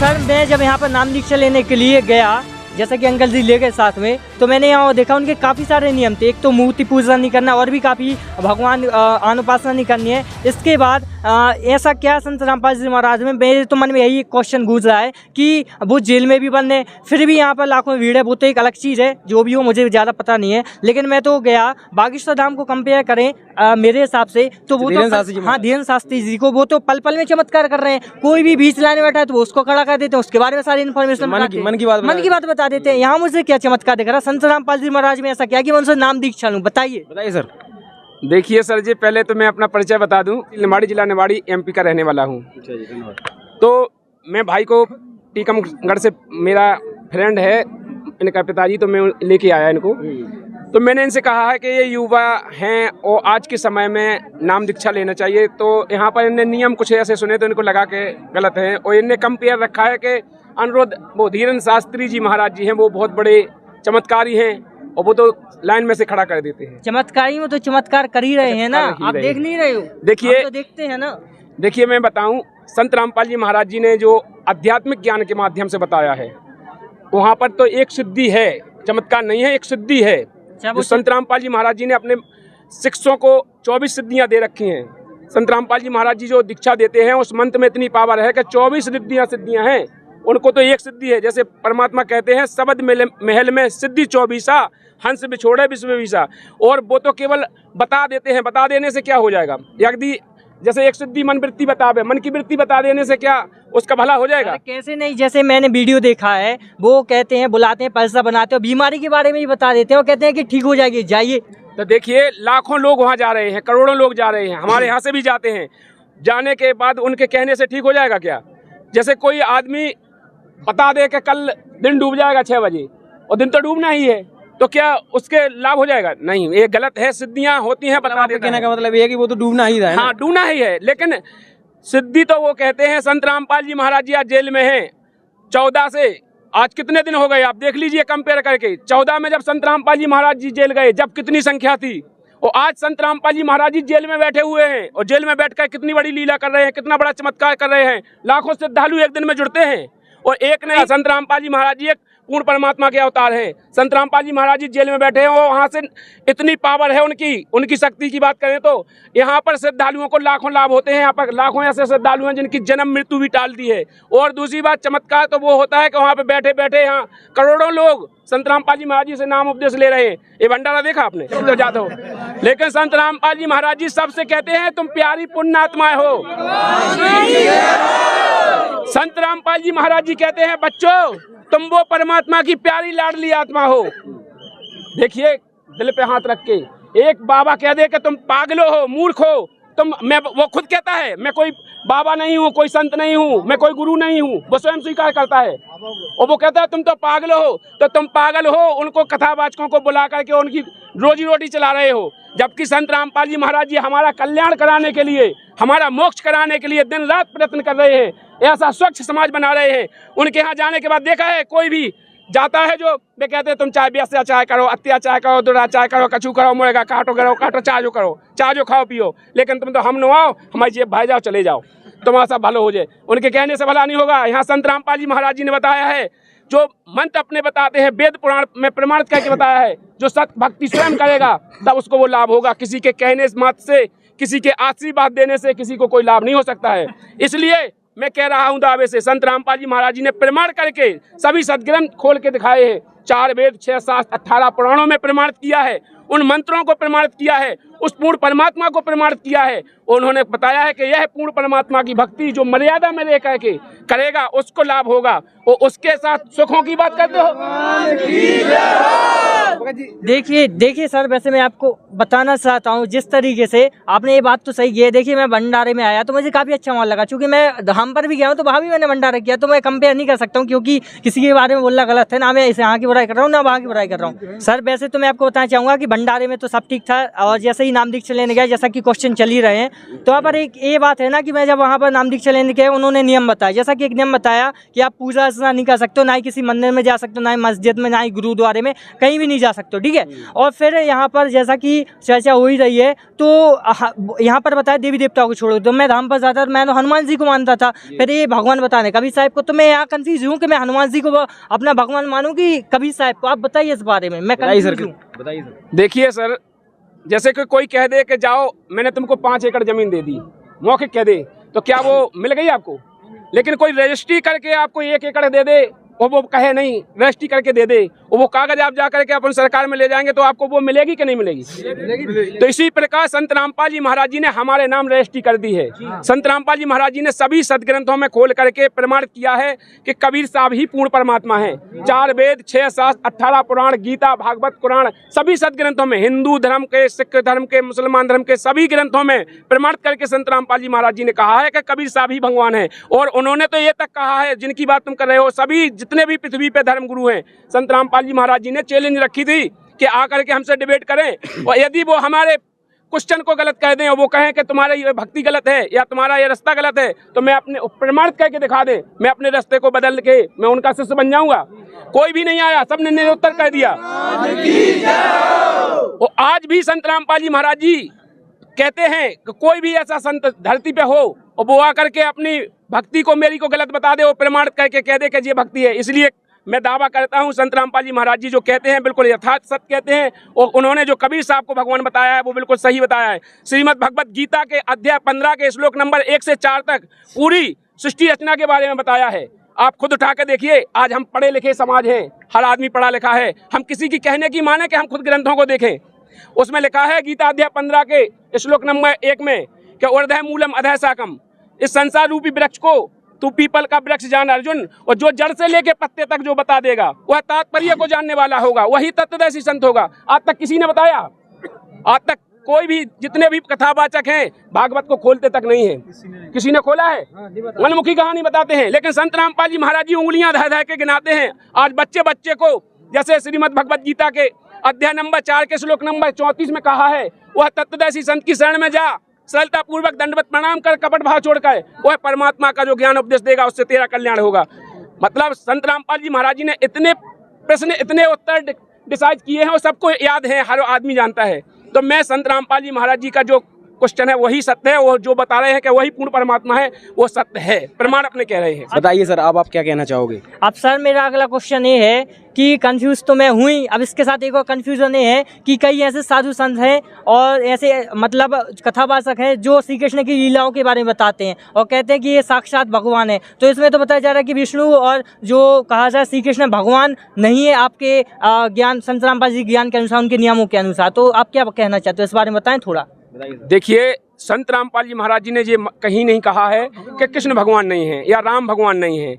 Sir मैं जब यहाँ पर नाम दीक्षा लेने के लिए गया, जैसा कि अंकल जी ले गए साथ में, तो मैंने यहाँ देखा उनके काफ़ी सारे नियम थे। एक तो मूर्ति पूजा नहीं करना और भी काफ़ी भगवान अनुपासना नहीं करनी है। इसके बाद ऐसा क्या संत रामपाल जी महाराज में, मेरे तो मन में यही क्वेश्चन गूंज रहा है कि वो जेल में भी बंद है, फिर भी यहाँ पर लाखों भीड़ है। वो तो एक अलग चीज़ है, जो भी हो मुझे ज़्यादा पता नहीं है, लेकिन मैं तो गया बागेश्वर धाम को कंपेयर करें मेरे हिसाब से तो वो तो हाँ धीरेन्द्र शास्त्री जी को वो तो पल पल में चमत्कार कर रहे हैं। कोई भी बीच लाने बैठा है तो उसको खड़ा कर देते हैं, उसके बारे में सारी इन्फॉर्मेशन मन की बात बता देते हैं। यहाँ मुझे क्या चमत्कार दिख रहा है संत रामपाल जी महाराज में, ऐसा क्या कि मैं उनसे नाम दीक्षा लूँ? बताइए सर। देखिए सर जी, पहले तो मैं अपना परिचय बता दूं। निवाड़ी जिला निवाड़ी एमपी का रहने वाला हूं। तो मैं भाई को टीकमगढ़ से मेरा फ्रेंड है, इनका पिताजी, तो मैं लेके आया इनको। तो मैंने इनसे कहा है कि ये युवा हैं और आज के समय में नाम दीक्षा लेना चाहिए। तो यहाँ पर इनने नियम कुछ ऐसे सुने तो इनको लगा के गलत है, और इनने कंपेयर रखा है कि अनुरोध वो धीरेन्द्र शास्त्री जी महाराज जी हैं, वो बहुत बड़े चमत्कारी हैं और वो तो लाइन में से खड़ा कर देते हैं। चमत्कारी में तो चमत्कार कर ही रहे हैं ना, आप देख नहीं रहे हो? देखिए तो देखते हैं ना। देखिए मैं बताऊं, संत रामपाल जी महाराज जी ने जो आध्यात्मिक ज्ञान के माध्यम से बताया है, वहाँ पर तो एक सिद्धि है, चमत्कार नहीं है, एक सिद्धि है। जो संत रामपाल जी महाराज जी ने अपने शिष्यों को 24 सिद्धियाँ दे रखी हैं। संत रामपाल जी महाराज जी जो दीक्षा देते हैं उस मंत्र में इतनी पावर है कि 24 सिद्धियाँ हैं। उनको तो एक सिद्धि है, जैसे परमात्मा कहते हैं शब्द महल में सिद्धि 24, हंस बिछोड़े विश्व विशा। और वो तो केवल बता देते हैं, बता देने से क्या हो जाएगा? यदि जैसे एक सिद्धि मन वृत्ति बतावे, मन की वृत्ति बता देने से क्या उसका भला हो जाएगा? कैसे नहीं, जैसे मैंने वीडियो देखा है, वो कहते हैं बुलाते हैं, पैसा बनाते हैं, बीमारी के बारे में ही बता देते हैं, वो कहते हैं कि ठीक हो जाएगी, जाइए। तो देखिए लाखों लोग वहाँ जा रहे हैं, करोड़ों लोग जा रहे हैं, हमारे यहाँ से भी जाते हैं। जाने के बाद उनके कहने से ठीक हो जाएगा क्या? जैसे कोई आदमी बता दे कि कल दिन डूब जाएगा 6 बजे, और दिन तो डूबना ही है, तो क्या उसके लाभ हो जाएगा? नहीं, ये गलत है। सिद्धियां होती हैं, बता देते हैं। का मतलब ये है कि वो तो डूबना ही है। हाँ, डूबना ही है, लेकिन सिद्धि तो वो कहते हैं। संत रामपाल जी महाराज जी आज जेल में हैं 14 से, आज कितने दिन हो गए आप देख लीजिए कंपेयर करके। 14 में जब संत रामपाल जी महाराज जी जेल गए, जब कितनी संख्या थी, और आज संत रामपाल जी महाराज जी जेल में बैठे हुए हैं, और जेल में बैठकर कितनी बड़ी लीला कर रहे हैं, कितना बड़ा चमत्कार कर रहे हैं। लाखों श्रद्धालु एक दिन में जुड़ते हैं, और एक नहीं, संत रामपाल जी महाराज जी एक पूर्ण परमात्मा के अवतार हैं। संत रामपाल जी महाराज जी जेल में बैठे हैं, और वहाँ से इतनी पावर है उनकी शक्ति की बात करें तो यहाँ पर श्रद्धालुओं को लाखों लाभ होते हैं। यहाँ पर लाखों ऐसे श्रद्धालु हैं जिनकी जन्म मृत्यु भी टाल दी है। और दूसरी बात, चमत्कार तो वो होता है कि वहाँ पे बैठे बैठे यहाँ करोड़ों लोग संत रामपाल जी महाराज जी से नाम उपदेश ले रहे हैं। ये भंडारा देखा आपने तो जाते हो, लेकिन संत रामपाल जी महाराज जी सबसे कहते हैं तुम प्यारी पुण्य आत्माएं हो। संत रामपाल जी महाराज जी कहते हैं बच्चों तुम वो परमात्मा की प्यारी लाडली आत्मा हो। देखिए दिल पे हाथ रख के एक बाबा कह दे कि तुम पागलो हो, मूर्ख हो, वो खुद कहता है मैं कोई बाबा नहीं हूँ, कोई संत नहीं हूँ, मैं कोई गुरु नहीं हूँ, वो स्वयं स्वीकार करता है। और वो कहता है तुम तो पागल हो, तो तुम पागल हो उनको कथावाचकों को बुला करके उनकी रोजी रोटी चला रहे हो। जबकि संत रामपाल जी महाराज जी हमारा कल्याण कराने के लिए, हमारा मोक्ष कराने के लिए दिन रात प्रयत्न कर रहे हैं, ऐसा स्वच्छ समाज बना रहे हैं। उनके यहाँ जाने के बाद देखा है कोई भी जाता है जो वे कहते हैं तुम चाहे अत्याचार करो, अत्याचार करो, दुराचार करो, कछु करो, मुड़ेगा काटो, चाह जो खाओ पियो, लेकिन तुम तो हम न आओ, हमारी जेब भाई जाओ, चले जाओ, तुम्हारा सब भला हो जाए। उनके कहने से भला नहीं होगा। यहाँ संत रामपाल जी महाराज जी ने बताया है, जो मंत्र अपने बताते हैं, वेद पुराण में प्रमाणित करके बताया है, जो सत भक्ति स्वयं करेगा तब उसको वो लाभ होगा। किसी के कहने मात्र से, किसी के आशीर्वाद देने से किसी को कोई लाभ नहीं हो सकता है। इसलिए मैं कह रहा हूं दावे से, संत रामपाल जी महाराज जी ने प्रमाण करके सभी सदग्रंथ खोल के दिखाए हैं। 4 वेद, 6 शास्त्र, 18 पुराणों में प्रमाणित किया है, उन मंत्रों को प्रमाणित किया है, उस पूर्ण परमात्मा को प्रमाणित किया है। उन्होंने बताया है कि यह पूर्ण परमात्मा की भक्ति जो मर्यादा में रह करके करेगा उसको लाभ होगा। और उसके साथ सुखों की बात करते हो। देखिए सर, वैसे मैं आपको बताना चाहता हूँ, जिस तरीके से आपने ये बात तो सही की है। देखिए मैं भंडारे में आया तो मुझे काफ़ी अच्छा माहौल लगा, क्योंकि मैं धाम पर भी गया हूँ तो वहाँ भी मैंने भंडारा किया, तो मैं कंपेयर नहीं कर सकता हूँ, क्योंकि किसी के बारे में बोलना गलत है। ना मैं इस यहाँ की बुराई कर रहा हूँ, ना वहाँ की बुराई कर रहा हूँ। सर वैसे तो मैं आपको बताना चाहूँगा कि भंडारे में तो सब ठीक था, और जैसे ही नाम दीक्षा लेने गया, जैसा कि क्वेश्चन चल ही रहे हैं, तो वहाँ पर एक ये बात है ना कि मैं जब वहाँ पर नाम दीक्षा लेने गया, उन्होंने नियम बताया। जैसा कि एक नियम बताया कि आप पूजा अर्चना नहीं कर सकते हो, ना ही किसी मंदिर में जा सकते हो, ना ही मस्जिद में, ना ही गुरुद्वारे में, कहीं भी नहीं जा सकते हो, ठीक है। और फिर यहाँ पर जैसा कि चर्चा हो ही रही है, तो यहाँ पर बताया देवी देवताओं को छोड़ो, तो मैं राम पर ज़्यादा, मैं तो हनुमान जी को मानता था, फिर ये भगवान बताने कबीर साहब को, तो मैं यहाँ कंफ्यूज हूँ कि मैं हनुमान जी को अपना भगवान मानूँ कि कबीर साहब को। आप बताइए इस बारे में, मैं कंफ्यूज हूँ। बताइए सर। देखिए सर, जैसे कि कोई कह दे कि जाओ मैंने तुमको 5 एकड़ जमीन दे दी, मौखिक कह दे, तो क्या वो मिल गई आपको? लेकिन कोई रजिस्ट्री करके आपको 1 एकड़ दे दे और वो कहे नहीं रजिस्ट्री करके दे दे, और वो कागज आप जा करके अपन सरकार में ले जाएंगे, तो आपको वो मिलेगी कि नहीं मिलेगी? तो इसी प्रकार संत रामपाल जी महाराज जी ने हमारे नाम रजिस्ट्री कर दी है। संत रामपाल जी महाराज जी ने सभी सदग्रंथों में खोल करके प्रमाणित किया है कि कबीर साहब ही पूर्ण परमात्मा है। 4 वेद, 6 शास्त्र, 18 पुराण, गीता, भागवत, कुरान, सभी सदग्रंथों में, हिंदू धर्म के, सिख धर्म के, मुसलमान धर्म के सभी ग्रंथों में प्रमाणित करके संत रामपाल जी महाराज जी ने कहा है कि कबीर साहब ही भगवान है। और उन्होंने तो ये तक कहा है, जिनकी बात तुम कर रहे हो, सभी जितने भी पृथ्वी पे धर्म गुरु हैं, संत रामपाल जी महाराज जी ने चैलेंज रखी थी कि आकर के हमसे डिबेट करें, और यदि वो हमारे क्वेश्चन को गलत कह दें और वो कहें कि तुम्हारा ये भक्ति गलत है या तुम्हारा ये रास्ता गलत है, तो मैं अपने प्रमाणित करके दिखा दें, मैं अपने रास्ते को बदल के मैं उनका शिष्य बन जाऊंगा। कोई भी नहीं आया, सबने निरुत्तर कह दिया। और आज भी संत रामपाल जी महाराज जी कहते हैं कि कोई भी ऐसा संत धरती पे हो और वो आकर के अपनी भक्ति को मेरी को गलत बता दे और प्रमाणित करके कह दे कि ये भक्ति है। इसलिए मैं दावा करता हूं संत रामपाल जी महाराज जी जो कहते हैं बिल्कुल यथार्थ सत्य कहते हैं, और उन्होंने जो कबीर साहब को भगवान बताया है वो बिल्कुल सही बताया है। श्रीमद् भगवत गीता के अध्याय 15 के श्लोक नंबर 1 से 4 तक पूरी सृष्टि रचना के बारे में बताया है। आप खुद उठा के देखिए, आज हम पढ़े लिखे समाज हैं, हर आदमी पढ़ा लिखा है, हम किसी की कहने की माने कि हम खुद ग्रंथों को देखें। उसमें लिखा है गीता अध्याय 15 के श्लोक नंबर 1 में कि ऊर्ध्व मूलम अधः शाखम, इस संसार रूपी वृक्ष को तू पीपल का वृक्ष जान अर्जुन, और जो जड़ से लेके पत्ते तक जो बता देगा वह तात्पर्य को जानने वाला होगा, वही तत्वदर्शी संत होगा। आज तक किसी ने बताया? आज तक कोई भी, जितने भी कथावाचक हैं, भागवत को खोलते तक नहीं है। किसी ने खोला है? मनमुखी कहानी बताते हैं, लेकिन संत रामपाल जी महाराज जी उंगलियां धह धह के गिनाते हैं। आज बच्चे बच्चे को, जैसे श्रीमद् भगवत गीता के अध्याय नंबर 4 के श्लोक नंबर 34 में कहा है, वह तत्वदर्शी संत की शरण में जा, सरलता पूर्वक दंडवत प्रणाम कर, कपट भाव छोड़कर वह परमात्मा का जो ज्ञान उपदेश देगा उससे तेरा कल्याण होगा। मतलब संत रामपाल जी महाराज जी ने इतने प्रश्न, इतने उत्तर डिसाइड किए हैं और सबको याद है, हर आदमी जानता है। तो मैं संत रामपाल जी महाराज जी का जो क्वेश्चन है वही सत्य है, वो जो बता रहे हैं कि वही पूर्ण परमात्मा है वो सत्य है, प्रमाण अपने कह रहे हैं। बताइए सर, अब आप क्या कहना चाहोगे? अब सर मेरा अगला क्वेश्चन ये है कि कंफ्यूज तो मैं हुई, अब इसके साथ एक और कंफ्यूजन ये है कि कई ऐसे साधु संत हैं और ऐसे मतलब कथावाचक हैं जो श्री कृष्ण की लीलाओं के बारे में बताते हैं और कहते हैं कि ये साक्षात भगवान है। तो इसमें तो बताया जा रहा है कि विष्णु और जो कहा जाए श्री कृष्ण भगवान नहीं है आपके ज्ञान, संत रामपाल जी ज्ञान के अनुसार, उनके नियमों के अनुसार। तो आप क्या कहना चाहते हो इस बारे में, बताएं थोड़ा। देखिए, संत रामपाल जी महाराज जी ने ये कहीं नहीं कहा है कि कृष्ण भगवान नहीं है या राम भगवान नहीं है,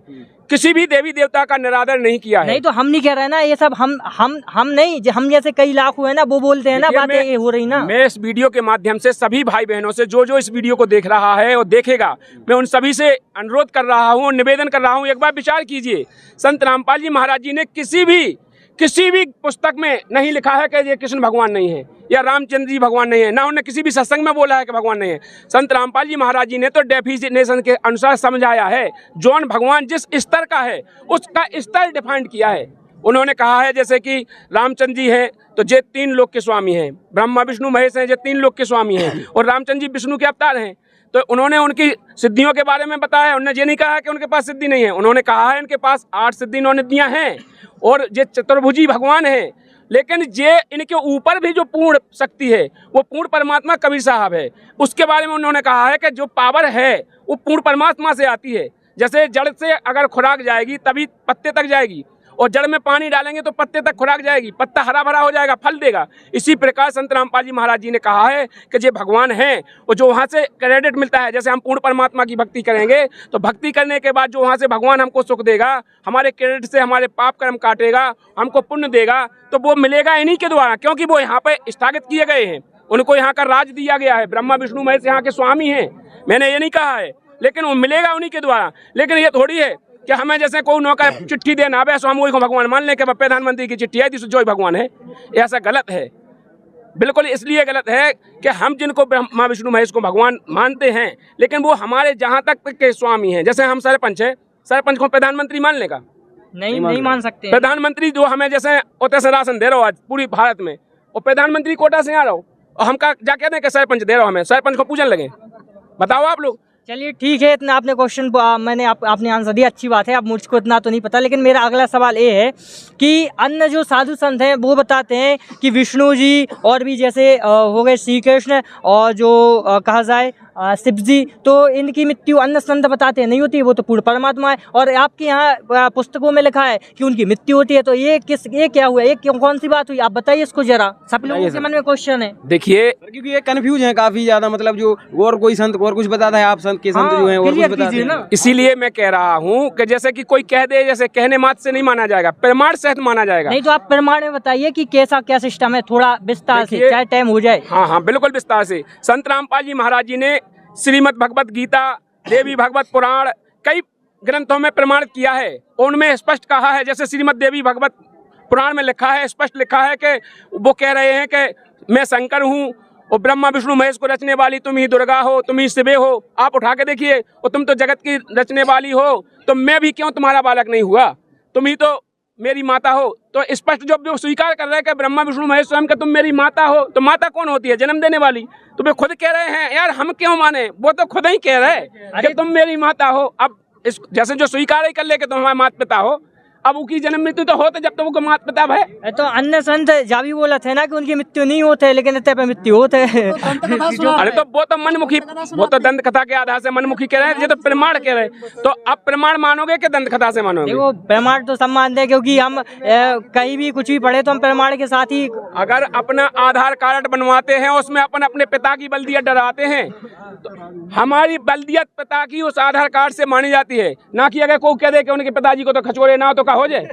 किसी भी देवी देवता का निरादर नहीं किया है। नहीं तो हम नहीं कह रहे ना, ये सब हम नहीं, हम जैसे कई लाख हुए ना वो बोलते हैं ना, बातें हो रही ना। मैं इस वीडियो के माध्यम से सभी भाई बहनों से, जो इस वीडियो को देख रहा है और देखेगा, मैं उन सभी से अनुरोध कर रहा हूँ, निवेदन कर रहा हूँ, एक बार विचार कीजिए। संत रामपाल जी महाराज जी ने किसी भी पुस्तक में नहीं लिखा है कि ये कृष्ण भगवान नहीं है या रामचंद्र जी भगवान नहीं है, ना उन्होंने किसी भी सत्संग में बोला है कि भगवान नहीं है। संत रामपाल जी महाराज जी ने तो डेफिनेशन के अनुसार समझाया है, जौन भगवान जिस स्तर का है उसका स्तर डिफाइंड किया है। उन्होंने कहा है जैसे कि रामचंद्र जी हैं तो ये 3 लोक के स्वामी हैं, ब्रह्मा विष्णु महेश हैं, ये 3 लोक के स्वामी हैं, और रामचंद्र जी विष्णु के अवतार हैं। तो उन्होंने उनकी सिद्धियों के बारे में बताया, उन्होंने ये नहीं कहा कि उनके पास सिद्धि नहीं है, उन्होंने कहा है उनके पास 8 सिद्धि इन्होंने दिया हैं और ये चतुर्भुजी भगवान है। लेकिन ये इनके ऊपर भी जो पूर्ण शक्ति है वो पूर्ण परमात्मा कबीर साहब है। उसके बारे में उन्होंने कहा है कि जो पावर है वो पूर्ण परमात्मा से आती है। जैसे जड़ से अगर खुराक जाएगी तभी पत्ते तक जाएगी, और जड़ में पानी डालेंगे तो पत्ते तक खुराक जाएगी, पत्ता हरा भरा हो जाएगा, फल देगा। इसी प्रकार संत रामपाल जी महाराज जी ने कहा है कि ये भगवान हैं, और जो वहाँ से क्रेडिट मिलता है, जैसे हम पूर्ण परमात्मा की भक्ति करेंगे तो भक्ति करने के बाद जो वहाँ से भगवान हमको सुख देगा, हमारे क्रेडिट से हमारे पाप कर्म काटेगा, हमको पुण्य देगा, तो वो मिलेगा इन्हीं के द्वारा, क्योंकि वो यहाँ पे स्थगित किए गए हैं, उनको यहाँ का राज दिया गया है। ब्रह्मा विष्णु महेश यहाँ के स्वामी हैं, मैंने ये नहीं कहा है, लेकिन वो मिलेगा उन्हीं के द्वारा। लेकिन ये थोड़ी है कि हमें जैसे कोई नौका चिट्ठी देना है स्वामी वही को भगवान मान लें कि प्रधानमंत्री की चिट्ठी आई थी जो ही भगवान है, ऐसा गलत है। बिल्कुल इसलिए गलत है कि हम जिनको ब्रह्मा विष्णु महेश को भगवान मानते हैं, लेकिन वो हमारे जहाँ तक के स्वामी हैं। जैसे हम सरपंच हैं, सरपंच को प्रधानमंत्री मान लेगा? नहीं मान सकते। प्रधानमंत्री जो हमें जैसे ओते से राशन दे रहा हो आज पूरी भारत में, और प्रधानमंत्री कोटा से आ रहा हो और हम जा कहते हैं कि सरपंच दे रहा हो, हमें सरपंच को पूजन लगे, बताओ आप लोग। चलिए ठीक है, इतना आपने क्वेश्चन मैंने आपने आंसर दिया, अच्छी बात है। अब मुझको इतना तो नहीं पता, लेकिन मेरा अगला सवाल ये है कि अन्य जो साधु संत हैं वो बताते हैं कि विष्णु जी और भी जैसे हो गए श्री कृष्ण और जो कहा जाए शिव जी, तो इनकी मृत्यु अन्य संत बताते हैं नहीं होती, वो तो पूर्ण परमात्मा है। और आपके यहाँ पुस्तकों में लिखा है कि उनकी मृत्यु होती है, तो ये क्या हुआ, ये कौन सी बात हुई, आप बताइए इसको जरा, सब लोगों के मन में क्वेश्चन है। देखिए क्योंकि ये कंफ्यूज है काफी ज्यादा, मतलब जो और कोई संत और कुछ बताता है, आप संत के संत जो है और कुछ बताते हैं। इसीलिए मैं कह रहा हूँ कि जैसे कि कोई कह दे, जैसे कहने मात्र से नहीं माना जाएगा, प्रमाण सहित माना जाएगा। नहीं तो आप प्रमाण में बताइए कि कैसा क्या सिस्टम है, थोड़ा विस्तार से, चाहे टाइम हो जाए। हाँ बिल्कुल विस्तार से। संत रामपाल जी महाराज जी ने श्रीमद् भगवत गीता, देवी भागवत पुराण, कई ग्रंथों में प्रमाणित किया है। उनमें स्पष्ट कहा है, जैसे श्रीमद् देवी भागवत पुराण में लिखा है, स्पष्ट लिखा है कि वो कह रहे हैं कि मैं शंकर हूँ और ब्रह्मा विष्णु महेश को रचने वाली तुम ही दुर्गा हो, तुम ही शिवे हो। आप उठा के देखिए, और तुम तो जगत की रचने वाली हो, तो मैं भी क्यों तुम्हारा बालक नहीं हुआ, तुम ही तो मेरी माता हो। तो स्पष्ट जो स्वीकार कर रहे हैं कि ब्रह्मा विष्णु महेश स्वयं कि तुम मेरी माता हो, तो माता कौन होती है, जन्म देने वाली। तो वे खुद कह रहे हैं, यार हम क्यों माने, वो तो खुद ही कह रहे हैं कि तुम मेरी माता हो। अब इस जैसे जो स्वीकार ही कर ले कि तुम हमारे माता पिता हो, अब उनकी जन्म मृत्यु तो होते जब तक उनको माता पिता है। तो अन्य संत जा भी बोला थे ना कि उनकी मृत्यु नहीं होते, लेकिन इतने पे मृत्यु होते। अरे तो वो तो मनमुखी, वो तो दंत कथा के आधार से मनमुखी कह रहे हैं, ये तो प्रमाण कह रहे हैं। तो आप प्रमाण मानोगे कि दंत कथा से मानोगे? देखो प्रमाण तो सब मानते हैं, क्योंकि हम कहीं भी कुछ भी पढ़े तो हम प्रमाण के साथ ही। अगर अपना आधार कार्ड बनवाते हैं उसमें अपन अपने पिता की बल्दियत डराते हैं, तो हमारी बल्दियत पिता की उस आधार कार्ड से मानी जाती है, ना कि अगर कोई कह दे कि उनके पिताजी को तो खचोरे ना हो तो क्या हो जाए।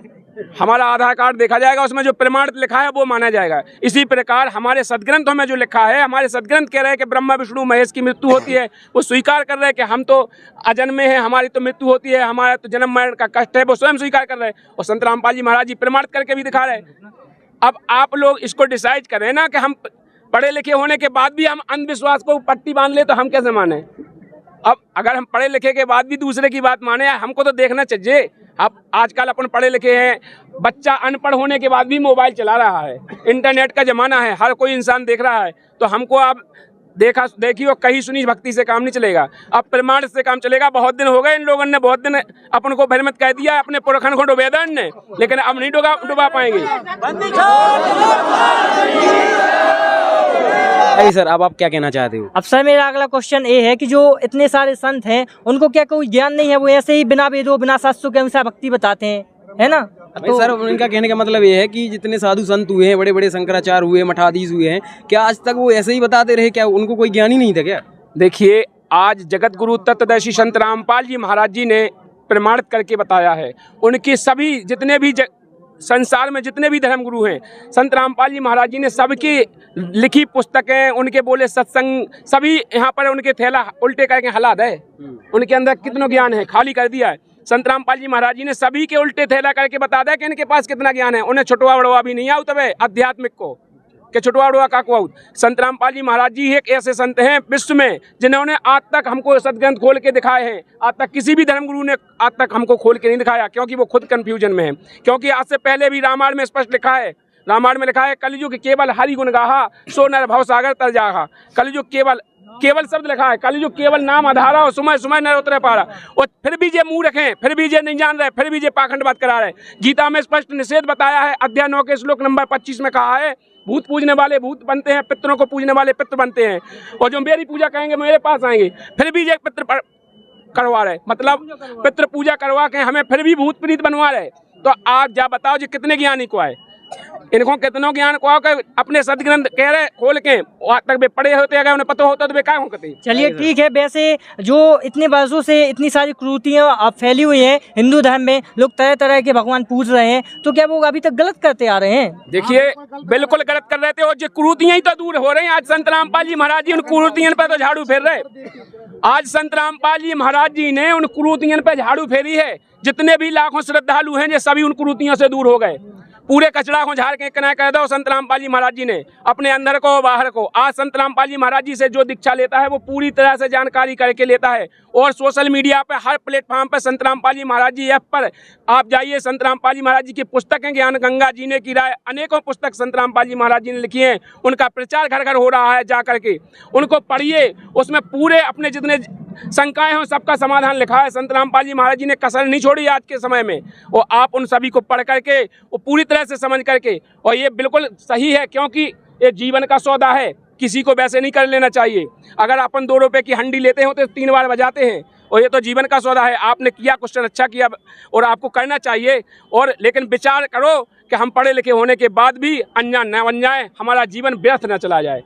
हमारा आधार कार्ड देखा जाएगा, उसमें जो प्रमाणित लिखा है वो माना जाएगा। इसी प्रकार हमारे सदग्रंथों में जो लिखा है, हमारे सदग्रंथ कह रहे हैं कि ब्रह्मा विष्णु महेश की मृत्यु होती है, वो स्वीकार कर रहे हैं कि हम तो अजन्मे हैं, हमारी तो मृत्यु होती है, हमारा तो जन्म मरण का कष्ट है, वो स्वयं स्वीकार कर रहे हैं। और संत रामपाल जी महाराज जी प्रमाणित करके भी दिखा रहे हैं। अब आप लोग इसको डिसाइड करें ना कि हम पढ़े लिखे होने के बाद भी हम अंधविश्वास को पट्टी बांध ले, तो हम कैसे माने। अब अगर हम पढ़े लिखे के बाद भी दूसरे की बात माने, हमको तो देखना चाहिए। अब आजकल अपन पढ़े लिखे हैं, बच्चा अनपढ़ होने के बाद भी मोबाइल चला रहा है, इंटरनेट का जमाना है, हर कोई इंसान देख रहा है, तो हमको अब देखी और कहीं सुनी भक्ति से काम नहीं चलेगा, अब प्रमाण से काम चलेगा। बहुत दिन हो गए इन लोगों ने, बहुत दिन अपन को भ्रमित कह दिया, अपने पुरखन को डुबा दिया ने, लेकिन अब नहीं डुबा पाएंगे। सर अब आप क्या कहना चाहते हो? अब सर मेरा अगला क्वेश्चन ये है कि जो इतने सारे संत हैं उनको क्या कोई ज्ञान नहीं है, वो ऐसे ही बिना वेदों बिना शास्त्रों के अनुसार भक्ति बताते हैं, है ना? तो सर उनका कहने का मतलब ये है कि जितने साधु संत हुए हैं, बड़े बड़े शंकराचार्य हुए, मठाधीश हुए हैं, क्या आज तक वो ऐसे ही बताते रहे, क्या उनको कोई ज्ञान ही नहीं था क्या? देखिए आज जगत गुरु तत्वदर्शी संत रामपाल जी महाराज जी ने प्रमाणित करके बताया है। उनके सभी जितने भी संसार में जितने भी धर्म गुरु हैं, संत रामपाल जी महाराज जी ने सबकी लिखी पुस्तकें, उनके बोले सत्संग, सभी यहाँ पर उनके थैला उल्टे करके हालात है, उनके अंदर कितना ज्ञान है खाली कर दिया है। संत रामपाल जी महाराज जी ने सभी के उल्टे थैला करके बता दिया कि इनके पास कितना ज्ञान है। उन्हें छुटवा बड़वा भी नहीं आउत है आध्यात्मिक को, कि छुटवा बड़वा का को आउत। संत रामपाल जी महाराज जी एक ऐसे संत हैं विश्व में जिन्होंने आज तक हमको सदग्रंथ खोल के दिखाए हैं। आज तक किसी भी धर्म गुरु ने आज तक हमको खोल के नहीं दिखाया, क्योंकि वो खुद कंफ्यूजन में है। क्योंकि आज से पहले भी रामायण में स्पष्ट लिखा है, रामायण में लिखा है कलयुग केवल हरि गुण गाहा, सो नर भव सागर तर जाहा। कलयुग केवल शब्द लिखा है, कलयुग केवल नाम आधारा और सुमय सुमय नर उतरे पारा। और फिर भी जे मुंह रखें, फिर भी जे नहीं जान रहे, फिर भी जे पाखंड बात करा रहे। गीता में स्पष्ट निषेध बताया है, अध्याय 9 के श्लोक नंबर 25 में कहा है, भूत पूजने वाले भूत बनते हैं, पितरों को पूजने वाले पितर बनते हैं, और जो मेरी पूजा करेंगे मेरे पास आएंगे। फिर भी जे पितर करवा रहे, मतलब पितृ पूजा करवा के हमें फिर भी भूत प्रीत बनवा रहे। तो आप जा बताओ जी कितने ज्ञानी को आए, इनको कितनों ज्ञान को आके अपने सदग्रंथ कह रहे खोल के आज तक वे पढ़े होते, अगर उन्हें पता होता तो वे क्या होते। चलिए ठीक है, वैसे जो इतने वर्षों से इतनी सारी क्रूतियाँ फैली हुई हैं हिंदू धर्म में, लोग तरह तरह के भगवान पूज रहे हैं, तो क्या वो अभी तक गलत करते आ रहे हैं? देखिए बिल्कुल गलत कर रहे थे, और जो क्रूतियाँ ही तो दूर हो रही हैं। आज संत रामपाल जी महाराज जी उन क्रूतियों पर तो झाड़ू फेर रहे। आज संत रामपाल जी महाराज जी ने उन क्रूतियों पर झाड़ू फेरी है। जितने भी लाखों श्रद्धालु हैं ये सभी उन क्रूतियों से दूर हो गए। पूरे कचरा को झाड़ के कना कर दो संत रामपाल जी महाराज जी ने, अपने अंदर को बाहर को। आज संत रामपाल जी महाराज जी से जो दीक्षा लेता है वो पूरी तरह से जानकारी करके लेता है। और सोशल मीडिया पे हर प्लेटफॉर्म पे संत रामपाल जी महाराज जी ऐप पर आप जाइए, संत रामपाल जी महाराज जी की पुस्तकें, ज्ञान गंगा, जीने की राय, अनेकों पुस्तक संत रामपाल जी महाराज जी ने लिखी हैं। उनका प्रचार घर घर हो रहा है, जा करके उनको पढ़िए। उसमें पूरे अपने जितने शंकाएं हो सबका समाधान लिखा है। संत रामपाल जी महाराज जी ने कसर नहीं छोड़ी आज के समय में। और आप उन सभी को पढ़ करके वो पूरी तरह से समझ करके, और ये बिल्कुल सही है क्योंकि ये जीवन का सौदा है, किसी को वैसे नहीं कर लेना चाहिए। अगर अपन 2 रुपए की हंडी लेते हो तो 3 बार बजाते हैं, और ये तो जीवन का सौदा है। आपने किया, क्वेश्चन अच्छा किया और आपको करना चाहिए। और लेकिन विचार करो कि हम पढ़े लिखे होने के बाद भी अनजान न बन जाए, हमारा जीवन व्यर्थ न चला जाए।